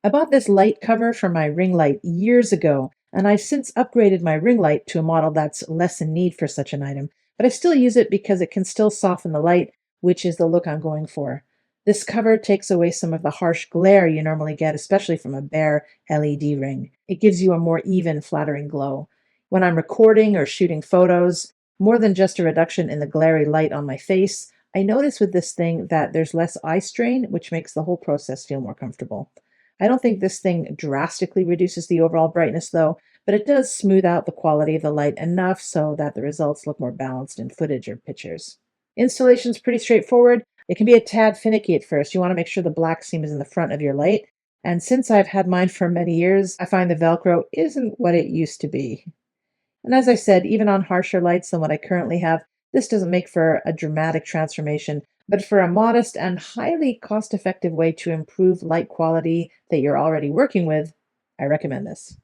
I bought this light cover for my ring light years ago, and I've since upgraded my ring light to a model that's less in need for such an item, but I still use it because it can still soften the light, which is the look I'm going for. This cover takes away some of the harsh glare you normally get, especially from a bare LED ring. It gives you a more even, flattering glow. When I'm recording or shooting photos, more than just a reduction in the glary light on my face, I notice with this thing that there's less eye strain, which makes the whole process feel more comfortable. I don't think this thing drastically reduces the overall brightness though, but it does smooth out the quality of the light enough so that the results look more balanced in footage or pictures. Installation's pretty straightforward. It can be a tad finicky at first. You want to make sure the black seam is in the front of your light. And since I've had mine for many years, I find the Velcro isn't what it used to be. And as I said, even on harsher lights than what I currently have, this doesn't make for a dramatic transformation, but for a modest and highly cost-effective way to improve light quality that you're already working with, I recommend this.